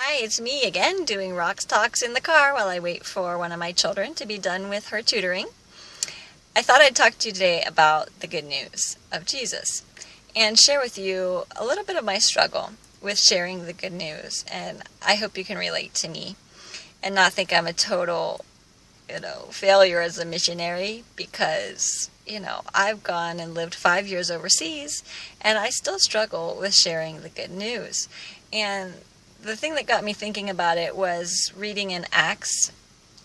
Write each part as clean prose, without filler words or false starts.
Hi, it's me again doing Rox Talks in the car while I wait for one of my children to be done with her tutoring. I thought I'd talk to you today about the good news of Jesus and share with you a little bit of my struggle with sharing the good news. And I hope you can relate to me and not think I'm a total, failure as a missionary because, I've gone and lived 5 years overseas and I still struggle with sharing the good news. And the thing that got me thinking about it was reading in Acts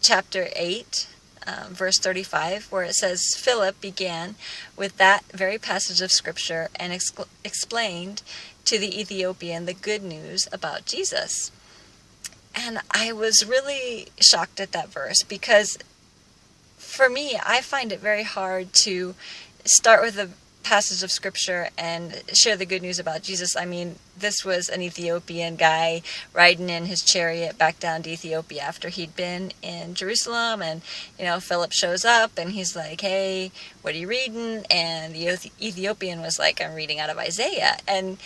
chapter 8, verse 35, where it says, Philip began with that very passage of scripture and explained to the Ethiopian the good news about Jesus. And I was really shocked at that verse because for me, I find it very hard to start with a passage of scripture and share the good news about Jesus. I mean, this was an Ethiopian guy riding in his chariot back down to Ethiopia after he'd been in Jerusalem, and Philip shows up and he's like, hey, what are you reading? And the Ethiopian was like, I'm reading out of Isaiah. And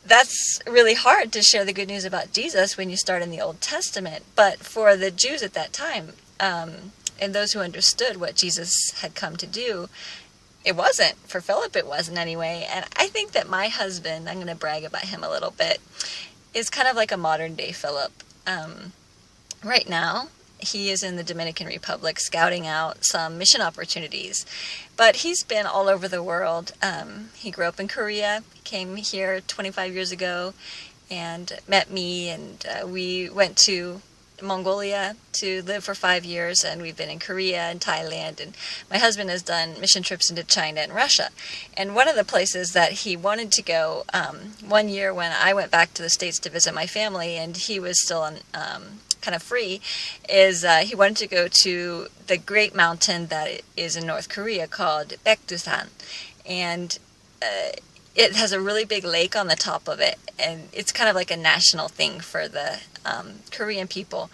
that's really hard to share the good news about Jesus when you start in the Old Testament. But for the Jews at that time, and those who understood what Jesus had come to do, it wasn't. For Philip, it wasn't anyway. And I think that my husband, I'm going to brag about him a little bit, is kind of like a modern day Philip. Right now, he is in the Dominican Republic scouting out some mission opportunities. But he's been all over the world. He grew up in Korea, came here 25 years ago, and met me, and we went to Mongolia to live for 5 years, and we've been in Korea and Thailand, and my husband has done mission trips into China and Russia. And one of the places that he wanted to go, one year when I went back to the States to visit my family and he was still on kind of free, is he wanted to go to the great mountain that is in North Korea called Baekdusan. And it has a really big lake on the top of it, and it's kind of like a national thing for the Korean people.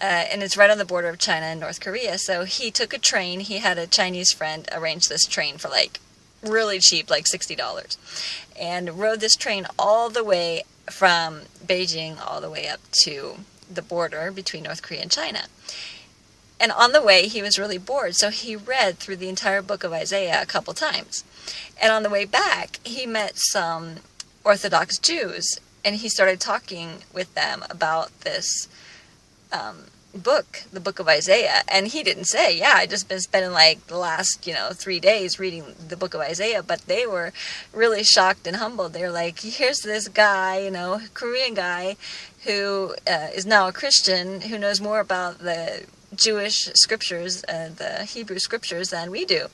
And it's right on the border of China and North Korea. So he took a train. He had a Chinese friend arrange this train for like really cheap, like $60, and rode this train all the way from Beijing all the way up to the border between North Korea and China. And on the way, he was really bored, so he read through the entire book of Isaiah a couple times. And on the way back, he met some Orthodox Jews, and he started talking with them about this book, the book of Isaiah. And he didn't say, yeah, I just been spending like the last, 3 days reading the book of Isaiah. But they were really shocked and humbled. They were like, here's this guy, Korean guy who is now a Christian, who knows more about the Jewish scriptures, the Hebrew scriptures, than we do.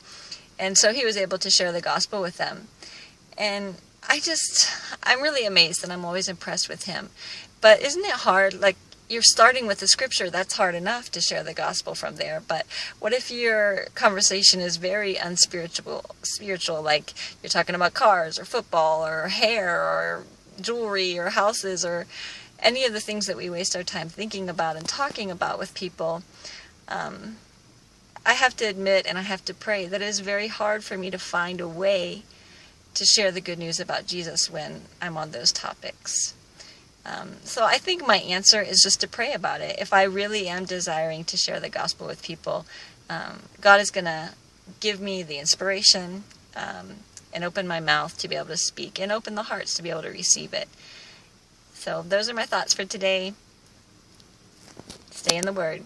And so he was able to share the gospel with them. And I'm really amazed, and I'm always impressed with him. But isn't it hard? Like, you're starting with the scripture, that's hard enough to share the gospel from there. But what if your conversation is very unspiritual, like you're talking about cars or football or hair or jewelry or houses or any of the things that we waste our time thinking about and talking about with people? I have to admit, and I have to pray, that it is very hard for me to find a way to share the good news about Jesus when I'm on those topics. So I think my answer is just to pray about it. If I really am desiring to share the gospel with people, God is going to give me the inspiration and open my mouth to be able to speak, and open the hearts to be able to receive it. So those are my thoughts for today. Stay in the Word.